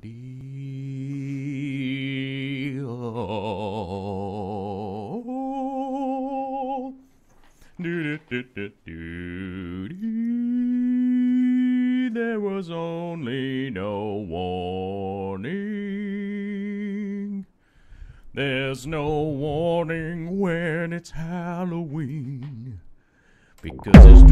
There was only no warning. There's no warning when it's Halloween. Because it's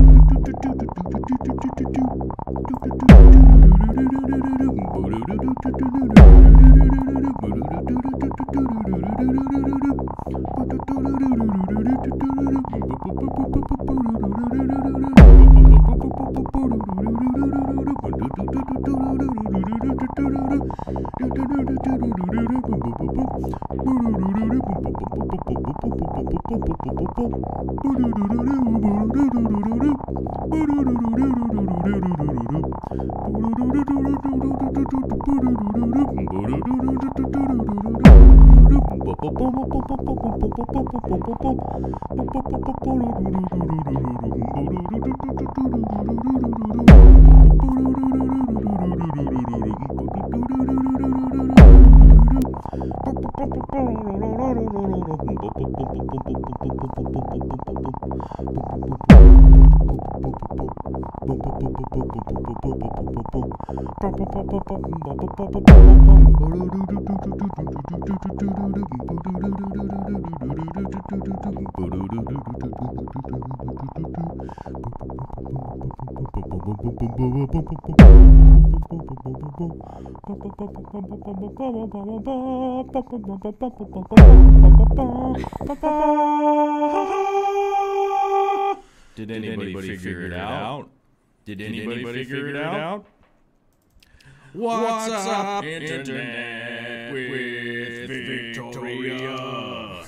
Did anybody figure it out? Did anybody figure it out? What's up, Internet with Victoria?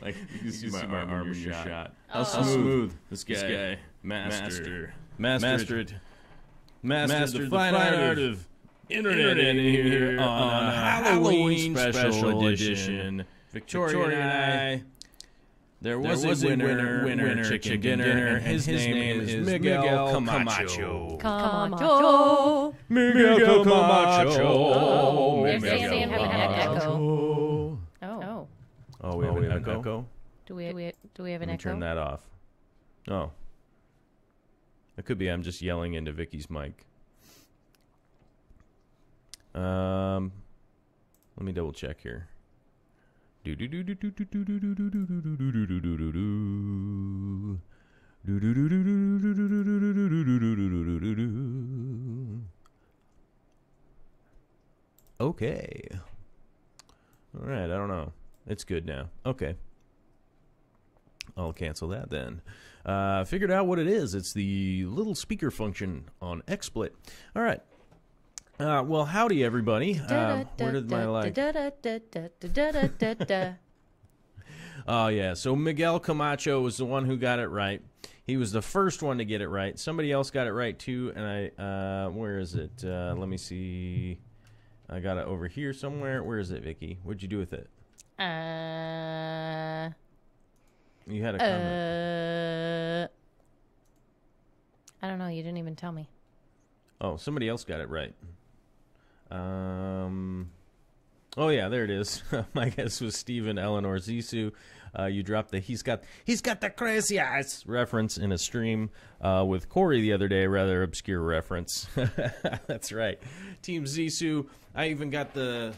Like you see my arm in your shot. How smooth this guy mastered the fine art of internet in here on Halloween special edition. Victoria and I. There was a winner chicken dinner, and his name is Miguel Camacho. Miguel Camacho. Sam having an echo. Oh, we have an echo? Do we have an echo? Turn that off. Oh. It could be I'm just yelling into Vicky's mic. Let me double check here. Okay. All right, I don't know. It's good now. Okay. I'll cancel that then. Figured out what it is. It's the little speaker function on XSplit. All right. Well, howdy, everybody. Where did my like? Oh, yeah. So Miguel Camacho was the one who got it right. He was the first one to get it right. Somebody else got it right, too. And where is it? Let me see. I got it over here somewhere. Where is it, Vicky? What'd you do with it? You had a comment. I don't know. You didn't even tell me. Oh, somebody else got it right. Oh yeah, there it is. My guess was Stephen Eleanor Zissou. You dropped the he's got the crazy eyes reference in a stream with Corey the other day, rather obscure reference. That's right. Team Zissou. I even got the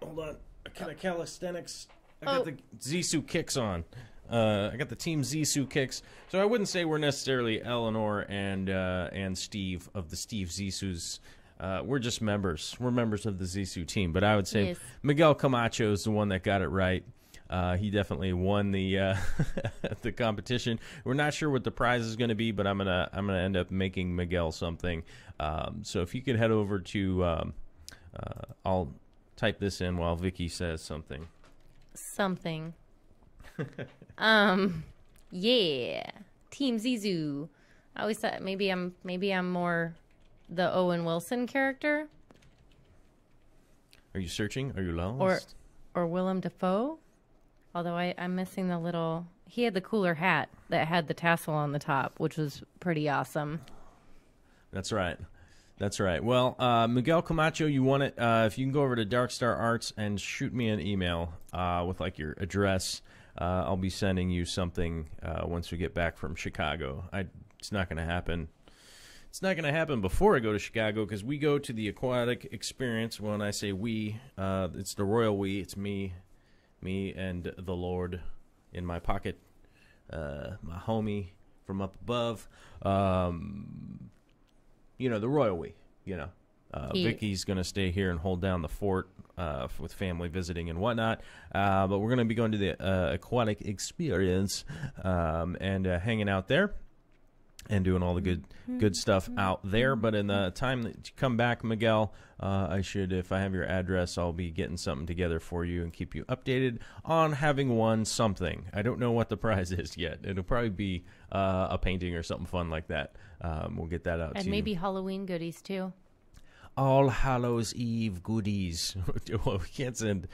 hold on, kind of calisthenics. I got the Zissou kicks on. I got the Team Zissou kicks. So I wouldn't say we're necessarily Eleanor and Steve of the Steve Zissous. We're just members. We're members of the Zissou team. But I would say Miguel Camacho is the one that got it right. He definitely won the the competition. We're not sure what the prize is going to be, but I'm gonna end up making Miguel something. So if you could head over to, I'll type this in while Vicky says something. Something. Yeah. Team Zissou. I always thought maybe I'm more the Owen Wilson character. Are you searching? Are you lost? Or Willem Dafoe? Although I'm missing the little... He had the cooler hat that had the tassel on the top, which was pretty awesome. That's right. That's right. Well, Miguel Camacho, you won it. If you can go over to Dark Star Arts and shoot me an email with like your address, I'll be sending you something once we get back from Chicago. It's not going to happen. It's not going to happen before I go to Chicago because we go to the Aquatic Experience. When I say we, it's the royal we. It's me and the Lord in my pocket, my homie from up above. The royal we, Vicki's going to stay here and hold down the fort with family visiting and whatnot. But we're going to be going to the Aquatic Experience and hanging out there and doing all the good stuff out there. But in the time that you come back, Miguel, if I have your address, I'll be getting something together for you and keep you updated on having won something. I don't know what the prize is yet. It'll probably be a painting or something fun like that. We'll get that out to you. And maybe Halloween goodies, too. All Hallows Eve goodies. Well, we can't send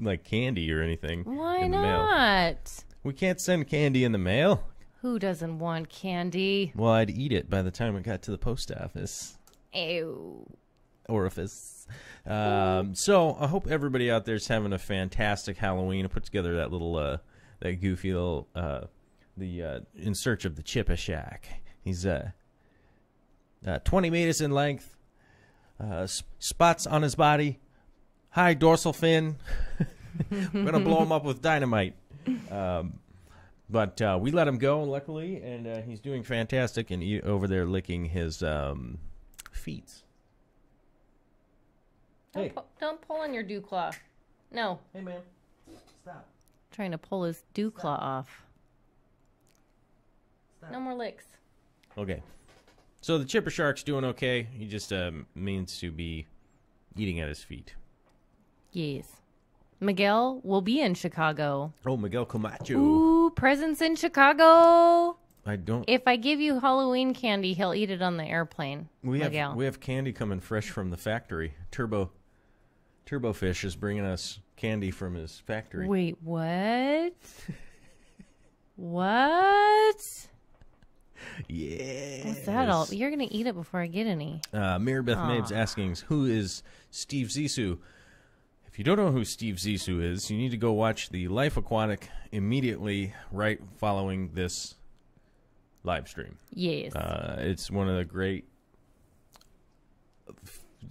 like candy or anything. Why in the not? Mail. We can't send candy in the mail. Who doesn't want candy? Well, I'd eat it by the time it got to the post office. Ew. Orifice. So I hope everybody out there's having a fantastic Halloween. I put together that little, that goofy little, In Search of the Chippa Shack. He's 20 meters in length, spots on his body, high dorsal fin. We're gonna blow him up with dynamite. But we let him go, luckily, and he's doing fantastic and over there licking his feet. Hey. Don't pull on your dew claw. No. Hey, man. Stop. Trying to pull his dew claw off. Stop. No more licks. Okay. So the Chipper Shark's doing okay. He just means to be eating at his feet. Yes. Miguel will be in Chicago. Oh, Miguel Camacho. Ooh, presents in Chicago. I don't. If I give you Halloween candy, he'll eat it on the airplane. We have candy coming fresh from the factory. Turbofish is bringing us candy from his factory. Wait, what? What? Yeah. What's that all? You're going to eat it before I get any. Marybeth Mabes asking, who is Steve Zissou? If you don't know who Steve Zissou is, you need to go watch the Life Aquatic immediately right following this live stream. Yes. It's one of the great,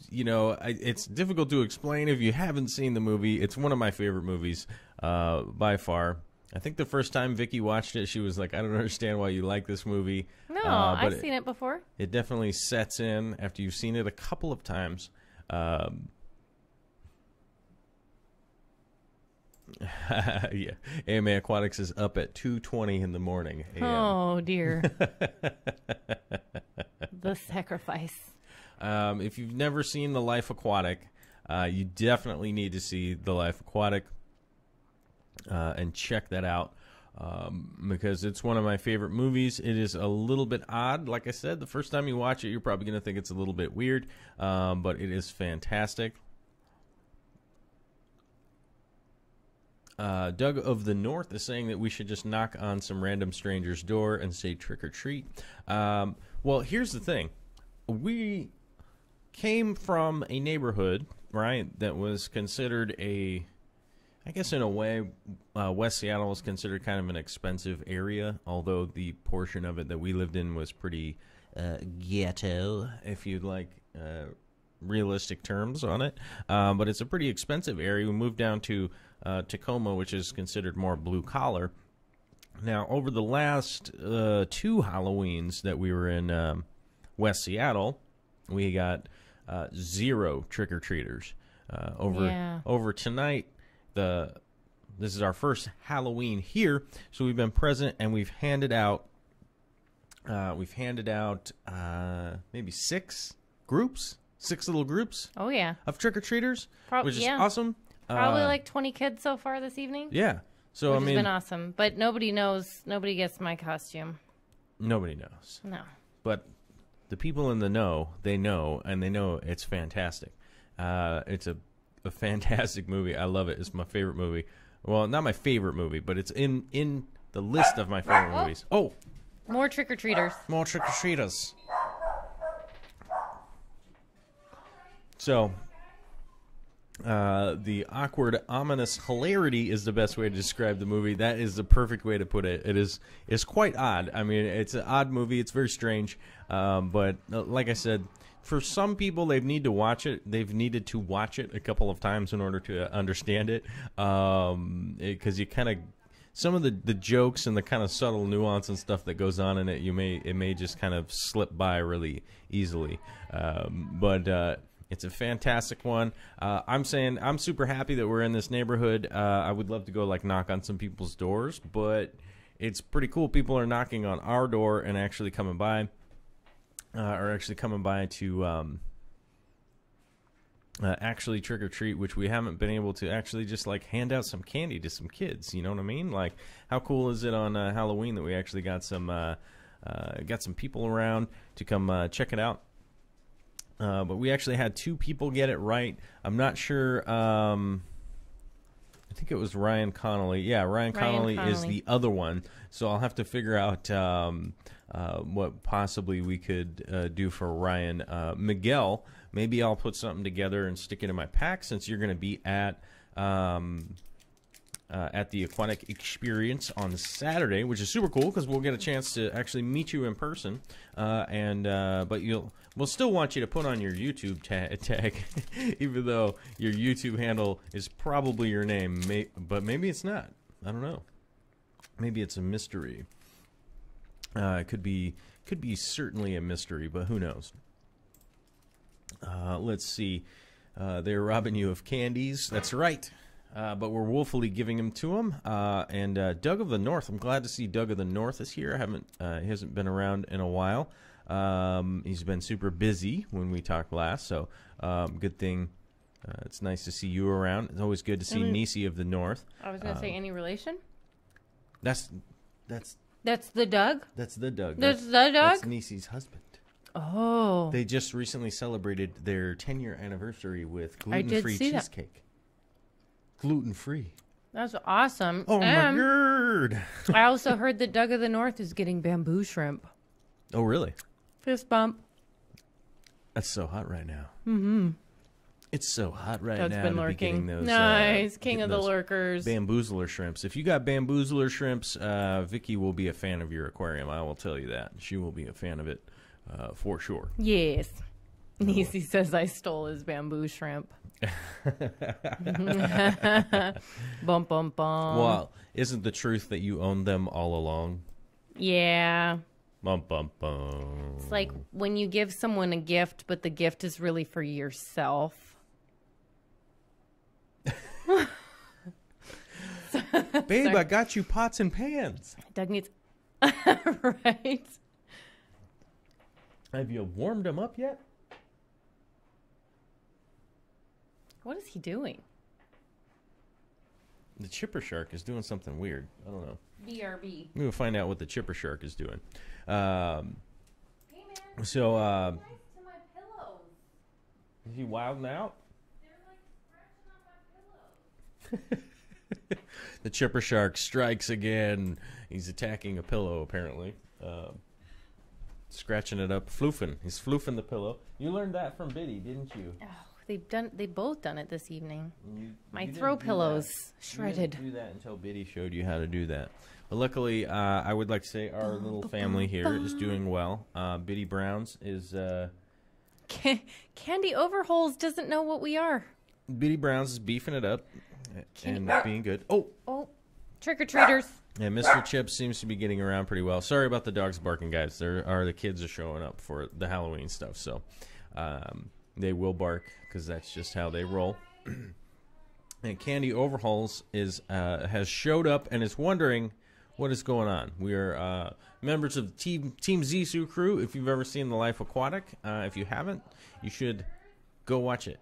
it's difficult to explain if you haven't seen the movie. It's one of my favorite movies by far. I think the first time Vikki watched it, she was like, I don't understand why you like this movie. No, I've seen it before. It definitely sets in after you've seen it a couple of times. Yeah, AMA Aquatics is up at 2:20 in the morning. Oh dear. The sacrifice. If you've never seen The Life Aquatic, you definitely need to see The Life Aquatic and check that out because it's one of my favorite movies. It is a little bit odd. Like I said, the first time you watch it, you're probably going to think it's a little bit weird, but it is fantastic. Doug of the North is saying that we should just knock on some random stranger's door and say trick or treat. Well, here's the thing. We came from a neighborhood, right, that was considered I guess in a way, West Seattle was considered kind of an expensive area, although the portion of it that we lived in was pretty ghetto, if you'd like realistic terms on it. But it's a pretty expensive area. We moved down to Tacoma, which is considered more blue-collar. Now, over the last 2 Halloweens that we were in West Seattle, we got 0 trick-or-treaters. Over tonight, this is our first Halloween here, so we've been present and we've handed out maybe 6 little groups. Oh yeah, of trick-or-treaters, which is awesome. Probably like 20 kids so far this evening. Yeah. So which has been awesome. But nobody knows. Nobody gets my costume. Nobody knows. No. But the people in the know, they know, and they know it's fantastic. It's a fantastic movie. I love it. It's my favorite movie. Well, not my favorite movie, but it's in the list of my favorite movies. Oh. More trick-or-treaters. More trick-or-treaters. So, the awkward, ominous hilarity is the best way to describe the movie. That is the perfect way to put it. It's quite odd. I mean, it's an odd movie. It's very strange. But like I said, for some people, they've needed to watch it. They've needed to watch it a couple of times in order to understand it. Because you kind of, some of the jokes and the kind of subtle nuance and stuff that goes on in it, it may just kind of slip by really easily. But it's a fantastic one. I'm saying I'm super happy that we're in this neighborhood. I would love to go like knock on some people's doors, but it's pretty cool. People are knocking on our door and actually coming by, to actually trick or treat, which we haven't been able to actually just like hand out some candy to some kids. You know what I mean? Like, how cool is it on Halloween that we actually got some people around to come check it out? But we actually had 2 people get it right. I'm not sure. I think it was Ryan Connolly. Yeah, Ryan Connolly is the other one. So I'll have to figure out what possibly we could do for Ryan. Miguel, maybe I'll put something together and stick it in my pack since you're going to be at the Aquatic Experience on Saturday, which is super cool because we'll get a chance to actually meet you in person. But we'll still want you to put on your YouTube tag, even though your YouTube handle is probably your name, but maybe it's not. I don't know. Maybe it's a mystery. It could be certainly a mystery, but who knows? Let's see. They're robbing you of candies. That's right. But we're woefully giving them to him. And Doug of the North, I'm glad to see Doug of the North is here. He hasn't been around in a while. He's been super busy when we talked last, so good thing. It's nice to see you around. It's always good to see Nisi of the North. I was going to say, any relation? That's the Doug? That's the Doug. That's the Doug? That's Nisi's husband. Oh. They just recently celebrated their 10-year anniversary with gluten-free cheesecake. Gluten-free. That's awesome. Oh, my God. I also heard that Doug of the North is getting bamboo shrimp. Oh, really? Fist bump. That's so hot right now. Mm-hmm. It's so hot right Doug's now been to lurking. be getting those. Nice. King of the lurkers. Bamboozler shrimps. If you got bamboozler shrimps, Vikki will be a fan of your aquarium. I will tell you that. She will be a fan of it for sure. Yes. Nisi says I stole his bamboo shrimp. Bum, bum, bum. Well, isn't the truth that you owned them all along? Yeah. Bum, bum, bum. It's like when you give someone a gift, but the gift is really for yourself. Babe, I got you pots and pans. Doug needs... Right? Have you warmed them up yet? What is he doing? The chipper shark is doing something weird. I don't know. BRB. We'll find out what the chipper shark is doing. Hey, man. So, Nice to my pillows. is he wilding out? They're like scratching on my pillows. The chipper shark strikes again. He's attacking a pillow, apparently. Scratching it up. Floofing. He's floofing the pillow. You learned that from Biddy, didn't you? Oh, they both done it this evening. My you throw didn't do pillows that. shredded. You didn't do that until Biddy showed you how to do that. But luckily, I would like to say our little family here is doing well. Biddy Browns is... Candy Overholes doesn't know what we are. Biddy Browns is beefing it up and being good. Oh, trick-or-treaters. yeah, Mr. Chips seems to be getting around pretty well. Sorry about the dogs barking, guys. The kids are showing up for the Halloween stuff, so they will bark because that's just how they roll. And Candy Overhauls has showed up and is wondering what is going on. We are members of the Team Zissou crew. If you've ever seen The Life Aquatic, if you haven't, you should go watch it.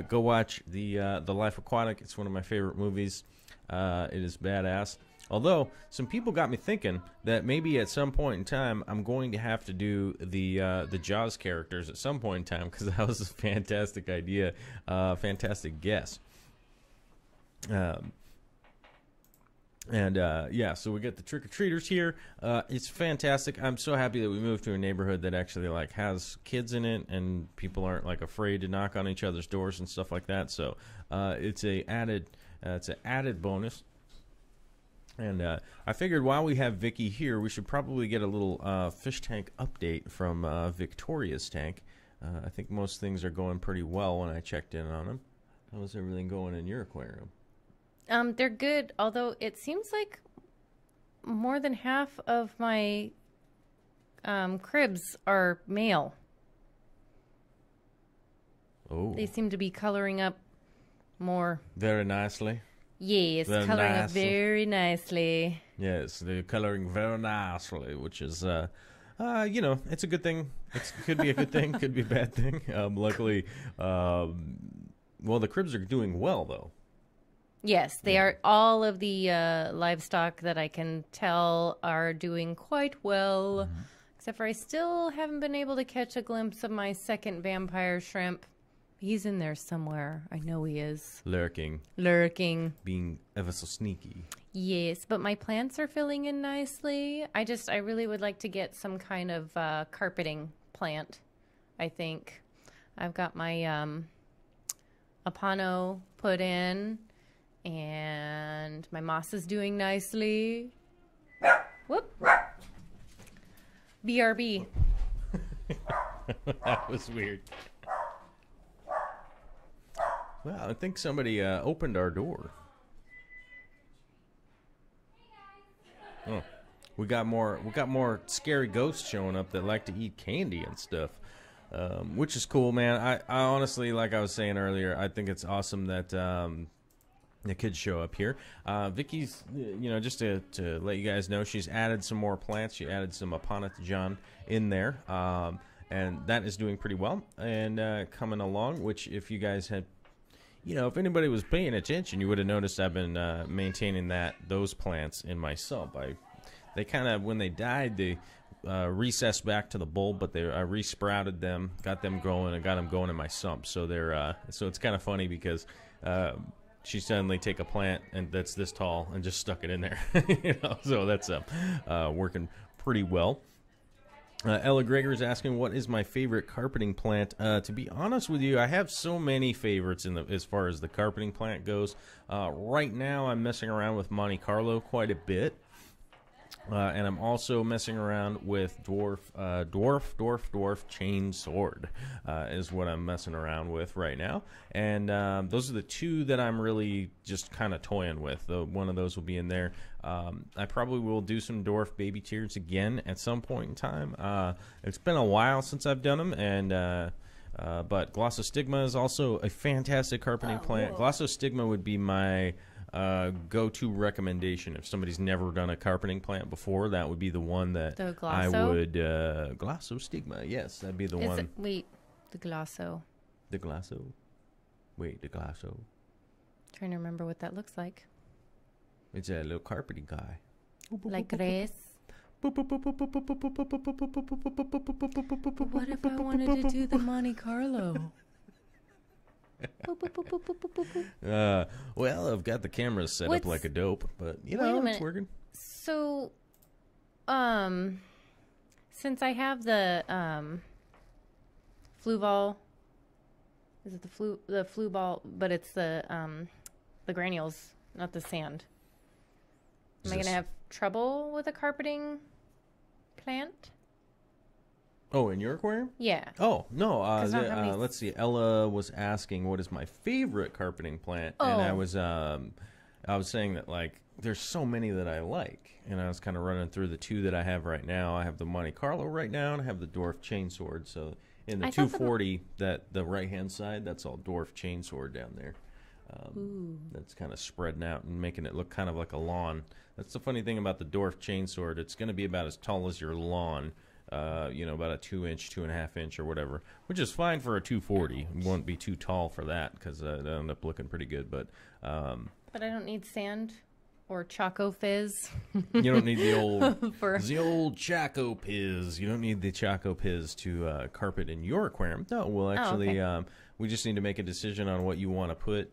Go watch the Life Aquatic. It's one of my favorite movies. It is badass. Although some people got me thinking that maybe at some point in time I'm going to have to do the Jaws characters at some point in time because that was a fantastic idea, fantastic guess. And yeah, so we get the trick-or-treaters here. It's fantastic. I'm so happy that we moved to a neighborhood that actually like has kids in it, and people aren't like afraid to knock on each other's doors and stuff like that. So it's an added bonus. And I figured while we have Vikki here, we should probably get a little fish tank update from Victoria's tank. I think most things are going pretty well when I checked in on them. How's everything going in your aquarium? They're good, although it seems like more than half of my cribs are male. Oh. They seem to be coloring up more. Very nicely. Yes, Very coloring up nicely. very nicely. Yes, they're coloring very nicely, which is, you know, it's a good thing. It could be a good thing, could be a bad thing. Luckily, well, the cribs are doing well, though. Yes, they are. All of the livestock that I can tell are doing quite well. Except for I still haven't been able to catch a glimpse of my second vampire shrimp. He's in there somewhere. I know he is. Lurking. Being ever so sneaky. Yes, but my plants are filling in nicely. I really would like to get some kind of carpeting plant, I think. I've got my Apano put in, and my moss is doing nicely. Whoop. BRB. That was weird. Well, I think somebody opened our door. Oh, we got more scary ghosts showing up that like to eat candy and stuff, which is cool, man. I honestly, like I was saying earlier, I think it's awesome that the kids show up here. Vikki's, you know, just to let you guys know, she's added some more plants. She added some Apanatjan in there, and that is doing pretty well and coming along. Which, if you guys had, you know, if anybody was paying attention, you would have noticed I've been maintaining those plants in my sump. They kind of, when they died, they recessed back to the bulb, but I resprouted them, got them growing, and got them going in my sump. So so it's kind of funny because she suddenly take a plant and that's this tall and just stuck it in there. You know, so that's working pretty well. Ella Gregor is asking, what is my favorite carpeting plant? To be honest with you, I have so many favorites as far as the carpeting plant goes. Right now, I'm messing around with Monte Carlo quite a bit. And I'm also messing around with dwarf chain sword is what I'm messing around with right now. And those are the two that I'm really just kind of toying with. One of those will be in there. I probably will do some dwarf baby tears again at some point in time. It's been a while since I've done them, and but Glossostigma is also a fantastic carpeting plant. Whoa. Glossostigma would be my go-to recommendation. If somebody's never done a carpeting plant before, that would be the one that The Glosso? I would Glossostigma, yes, that'd be the one. Wait, the Glosso. The Glosso. Wait, the Glosso. Trying to remember what that looks like. It's a little carpeting guy. Like Grace. What if I wanted to do the Monte Carlo? Well, I've got the cameras set up like a dope, but you Wait a know, minute. it's working. So, since I have the flu ball, is it the flu ball? But it's the granules, not the sand. Am I gonna have trouble with a carpeting plant? Oh, in your aquarium? Yeah. Oh, no. 'Cause I don't have any- Let's see. Ella was asking what is my favorite carpeting plant, and I was saying that like there's so many that I like, and I was kind of running through the two that I have right now. I have the Monte Carlo right now, and I have the dwarf chainsword. So in the I thought 240, that the right hand side, that's all dwarf chainsword down there. That's kind of spreading out and making it look kind of like a lawn. That's the funny thing about the dwarf chainsword. It's going to be about as tall as your lawn. You know, about a 2-inch, 2.5-inch, or whatever, which is fine for a 240. It won't be too tall for that because it'll end up looking pretty good. But I don't need sand or Choco Fizz. you don't need the old For- Choco Piz. You don't need the Choco Piz to carpet in your aquarium. No, we'll actually we just need to make a decision on what you want to put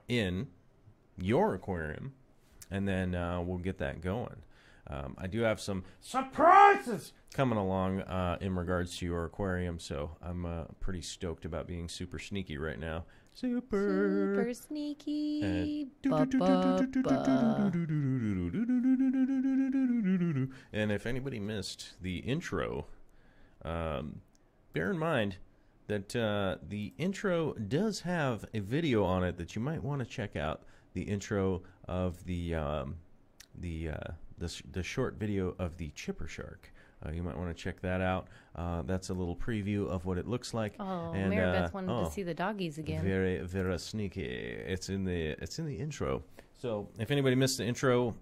in your aquarium. and then we'll get that going. I do have some surprises coming along in regards to your aquarium, so I'm pretty stoked about being super sneaky right now. Super sneaky. And if anybody missed the intro, bear in mind that the intro does have a video on it that you might want to check out. The intro of the short video of the chipper shark. You might want to check that out. That's a little preview of what it looks like. Oh, and, Maribeth wanted to see the doggies again. Very, very sneaky. It's in the intro. So if anybody missed the intro,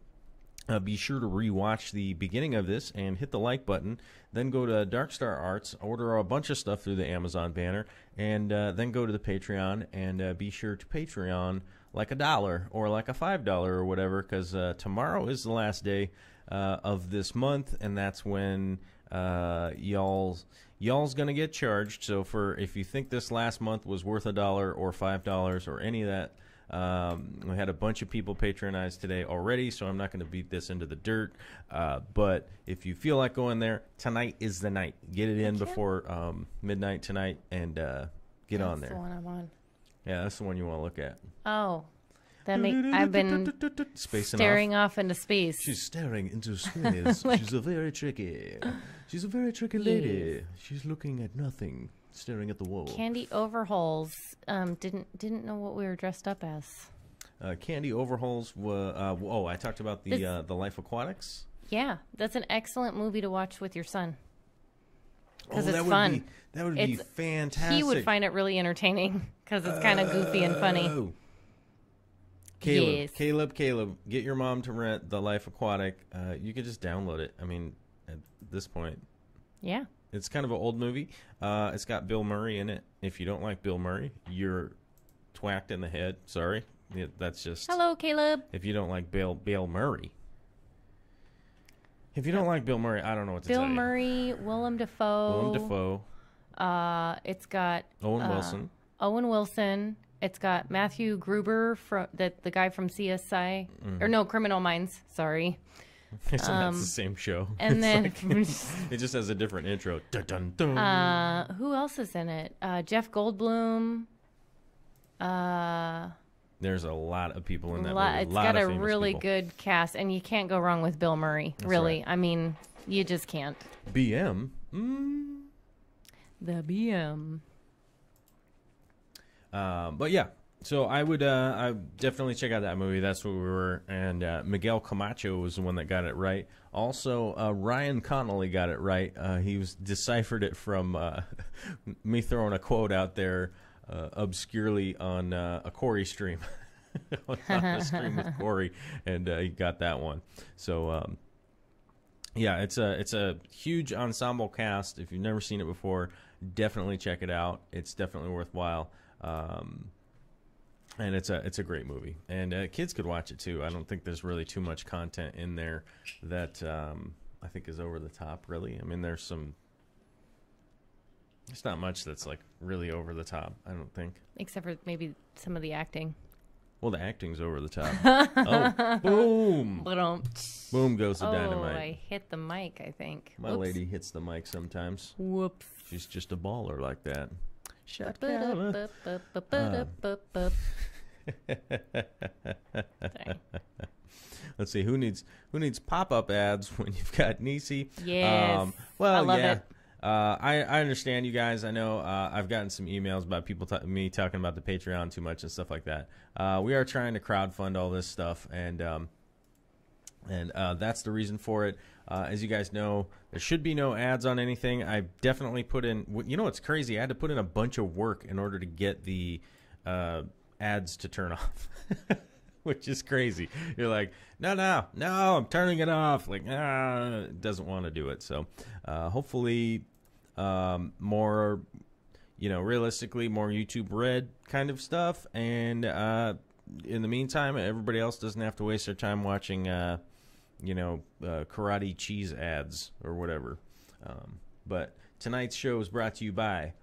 be sure to rewatch the beginning of this and hit the like button. Then go to Dark Star Arts, order a bunch of stuff through the Amazon banner, and then go to the Patreon and be sure to Patreon like $1 or like a $5 or whatever, because tomorrow is the last day of this month, and that's when y'all's gonna get charged. So if you think this last month was worth $1 or $5 or any of that, we had a bunch of people patronize today already, so I'm not going to beat this into the dirt. But if you feel like going there, tonight is the night. Get it in before midnight tonight and get on there. That's the one I'm on. Yeah, that's the one you want to look at. Oh. I've been staring off into space. She's staring into space. She's a very tricky lady. Yes. She's looking at nothing, staring at the wall. Candy Overhauls didn't know what we were dressed up as. Candy Overhauls. I talked about the Life Aquatics. Yeah, that's an excellent movie to watch with your son. Because it's that fun. That would be fantastic. He would find it really entertaining because it's kind of goofy and funny. Caleb, get your mom to rent the Life Aquatic. You can just download it. I mean, at this point. Yeah. It's kind of an old movie. It's got Bill Murray in it. If you don't like Bill Murray, you're twacked in the head. Sorry. Yeah, that's just... Hello, Caleb. If you don't like Bill Murray. If you don't like Bill Murray, I don't know what to tell you. Bill Murray, Willem Dafoe. It's got... Owen Wilson. It's got Matthew Gruber, the guy from CSI. Or no, Criminal Minds. Sorry. That's the same show. And then... it just has a different intro. Dun, dun, dun. Who else is in it? Jeff Goldblum. There's a lot of people in that movie. It's got a really good cast, and you can't go wrong with Bill Murray. That's really. Right. I mean, you just can't. BM. The BM. But yeah, so I would definitely check out that movie. That's what we were. And Miguel Camacho was the one that got it right. Also, Ryan Connolly got it right. He deciphered it from me throwing a quote out there obscurely on a Corey stream. on a stream with Corey, and he got that one. So, yeah, it's a huge ensemble cast. If you've never seen it before, definitely check it out. It's definitely worthwhile. And it's a great movie, and kids could watch it too. I don't think there's really too much content in there that I think is over the top. Really, I mean, there's not much that's like really over the top. I don't think, except for maybe some of the acting. Well, the acting's over the top. Oh, boom! Boom goes the dynamite. Oh, I hit the mic. I think my lady hits the mic sometimes. Whoops! She's just a baller like that. Let's see who needs pop-up ads when you've got Nisi. Yes, well, I love yeah. it. I understand you guys. I know I've gotten some emails about people me talking about the Patreon too much and stuff like that. We are trying to crowdfund all this stuff, and that's the reason for it. As you guys know, there should be no ads on anything. I definitely put in... You know what's crazy? I had to put in a bunch of work in order to get the ads to turn off, which is crazy. You're like, no, I'm turning it off. Like, it doesn't want to do it. So hopefully more, realistically, more YouTube Red kind of stuff. And in the meantime, everybody else doesn't have to waste their time watching... karate cheese ads or whatever. But tonight's show is brought to you by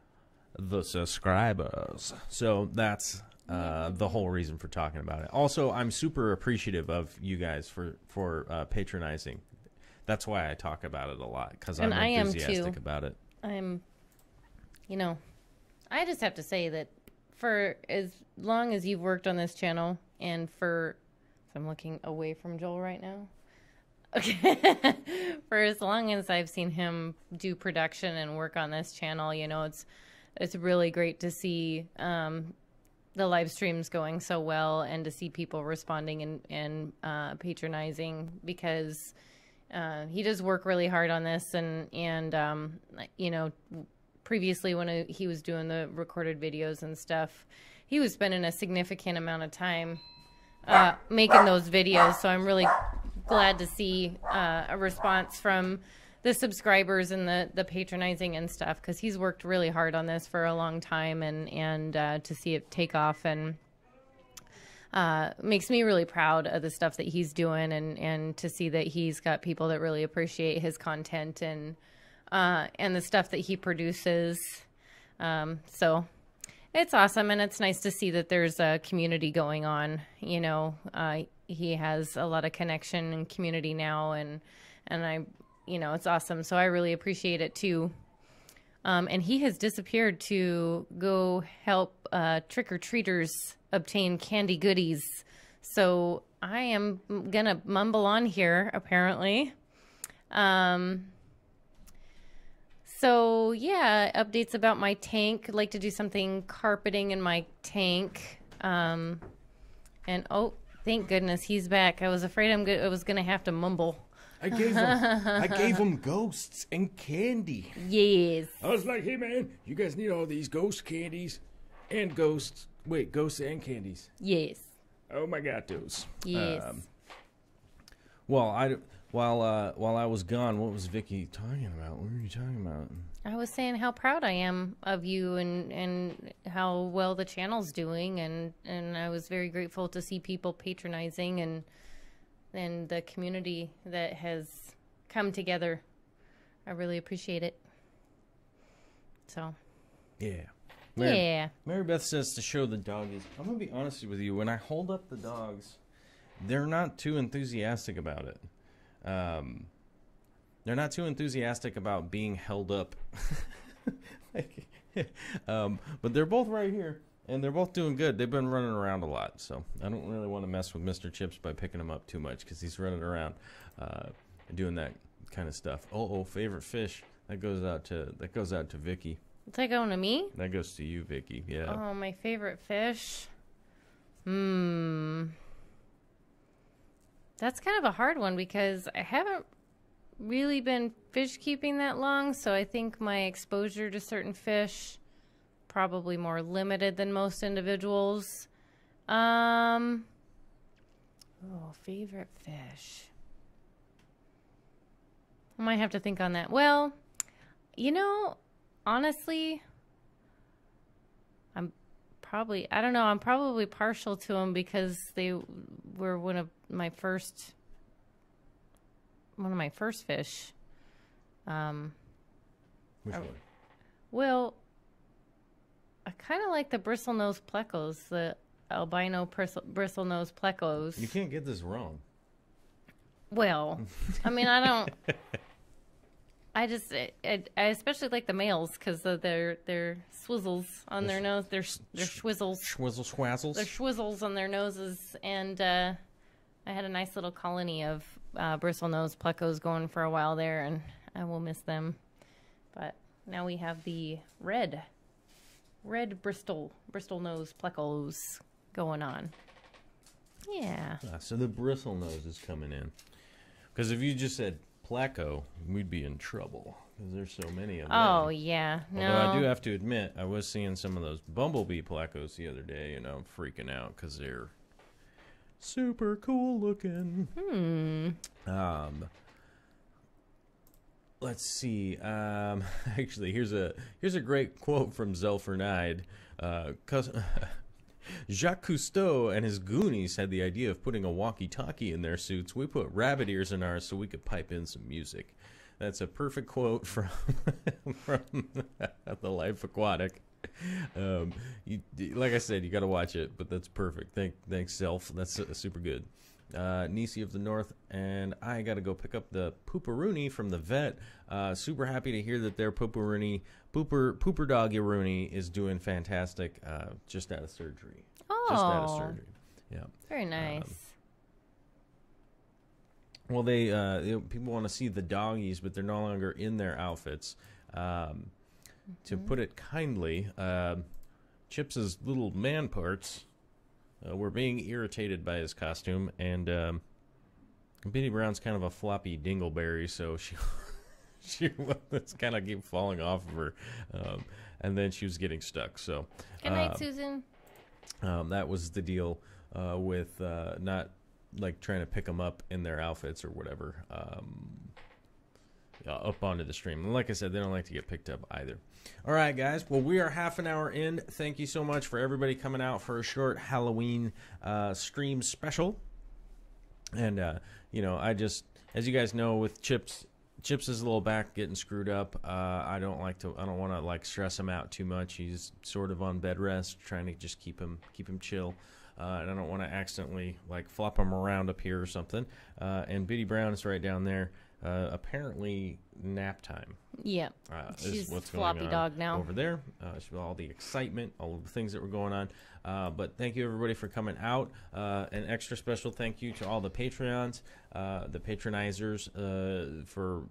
the subscribers. So that's the whole reason for talking about it. Also, I'm super appreciative of you guys for patronizing. That's why I talk about it a lot, because I'm enthusiastic about it. I'm, I just have to say that for as long as you've worked on this channel, and so I'm looking away from Joel right now. Okay. For as long as I've seen him do production and work on this channel, it's really great to see the live streams going so well, and to see people responding and patronizing, because he does work really hard on this, and previously when he was doing the recorded videos and stuff, he was spending a significant amount of time making those videos. So I'm really glad to see a response from the subscribers and the patronizing and stuff, because he's worked really hard on this for a long time, and to see it take off and makes me really proud of the stuff that he's doing, and to see that he's got people that really appreciate his content and the stuff that he produces. So it's awesome, and it's nice to see that there's a community going on. He has a lot of connection and community now, and it's awesome. So I really appreciate it too. And he has disappeared to go help trick-or-treaters obtain candy goodies. So I am gonna mumble on here, apparently. So yeah, updates about my tank. I'd like to do something carpeting in my tank. And oh, thank goodness he's back. I was afraid I was gonna have to mumble. I gave him ghosts and candy. Yes. I was like, hey man, you guys need all these ghost candies and ghosts. Wait, ghosts and candies. Yes. Oh my God, those. Yes. While I was gone, what was Vikki talking about? What were you talking about? I was saying how proud I am of you, and how well the channel's doing, and I was very grateful to see people patronizing, and the community that has come together. I really appreciate it. So. Yeah. Mary Beth says to show the doggies. I'm going to be honest with you. When I hold up the dogs, they're not too enthusiastic about it. They're not too enthusiastic about being held up. But they're both right here, and they're both doing good. They've been running around a lot, so I don't really want to mess with Mr. Chips by picking him up too much, because he's running around doing that kind of stuff. Oh, favorite fish. That goes out to Vikki. Is that going to me? That goes to you, Vikki. Yeah. Oh, my favorite fish. That's kind of a hard one, because I haven't really been fish keeping that long, so I think my exposure to certain fish probably more limited than most individuals. Oh, favorite fish. I might have to think on that. Well, honestly, I'm probably partial to them, because they were one of my first fish. Which one? Well, I kind of like the bristlenose plecos, the albino bristlenose plecos. You can't get this wrong. Well, I mean, I don't. I especially like the males, because of their swizzles on their nose. Their schwizzles. Schwizzle schwazzles. Their schwizzles on their noses, and I had a nice little colony of bristlenose plecos going for a while there, and I will miss them. But now we have the red bristlenose plecos going on. Yeah. So the bristlenose is coming in, because if you just said pleco, we'd be in trouble, because there's so many of them. Oh yeah. No. Although I do have to admit, I was seeing some of those bumblebee plecos the other day, and I'm freaking out, because they're super cool looking. Let's see. Actually, here's a great quote from Zelfernide. Jacques Cousteau and his Goonies had the idea of putting a walkie-talkie in their suits. We put rabbit ears in ours so we could pipe in some music. That's a perfect quote from The Life Aquatic. Like I said, you got to watch it, but that's perfect. Thanks, Self. That's super good. Nisi of the North, and I got to go pick up the Pooperoonie from the vet. Super happy to hear that their Pooper Doggy Rooney is doing fantastic. Just out of surgery. Oh, just out of surgery. Yeah, very nice. Well, people want to see the doggies, but they're no longer in their outfits. To put it kindly, Chips's little man parts were being irritated by his costume, and Bitty Brown's kind of a floppy dingleberry, so she was kind of keep falling off of her, and then she was getting stuck. So good night, Susan. that was the deal with not like trying to pick them up in their outfits or whatever up onto the stream. And like I said, they don't like to get picked up either. All right, guys. Well, we are half an hour in. Thank you so much for everybody coming out for a short Halloween stream special. And, I just, as you guys know, with Chips is a little back getting screwed up. I don't want to like stress him out too much. He's sort of on bed rest, trying to just keep him chill. And I don't want to accidentally like flop him around up here or something. And Bitty Brown is right down there. Apparently nap time. Yeah, she's what's floppy going on dog now over there. All the excitement, all of the things that were going on. But thank you everybody for coming out. An extra special thank you to all the Patreons, the patronizers for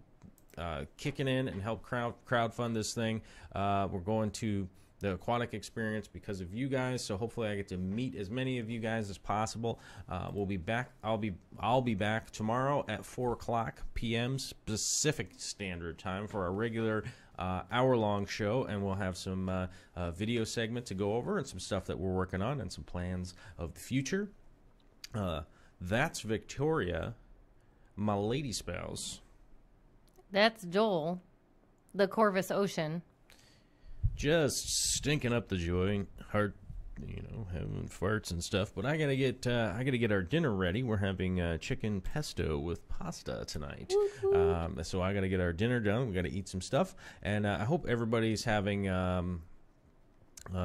kicking in and help crowdfund this thing. We're going to the aquatic experience because of you guys, so hopefully I get to meet as many of you guys as possible. We'll be back. I'll be back tomorrow at 4:00 p.m. Pacific Standard Time for our regular hour-long show, and we'll have some video segment to go over and some stuff that we're working on and some plans of the future. That's Victoria, my lady spouse. That's Joel, the Corvus Ocean. Just stinking up the joint, heart, having farts and stuff. But I gotta get our dinner ready. We're having chicken pesto with pasta tonight. So I gotta get our dinner done. We gotta eat some stuff, and I hope everybody's having a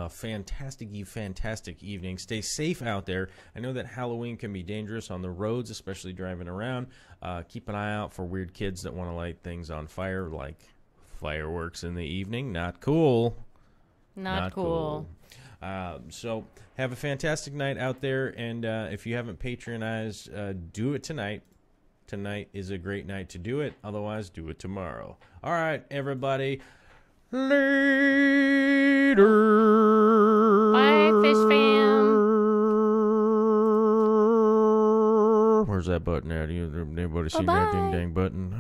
fantastic evening. Stay safe out there. I know that Halloween can be dangerous on the roads, especially driving around. Keep an eye out for weird kids that want to light things on fire, like fireworks in the evening. Not cool. Not cool. So have a fantastic night out there, and if you haven't patronized, do it tonight. Tonight is a great night to do it. Otherwise, do it tomorrow. All right, everybody. Later. Bye, Fish Fam. Where's that button at? Anybody see Bye-bye. that ding-dang button?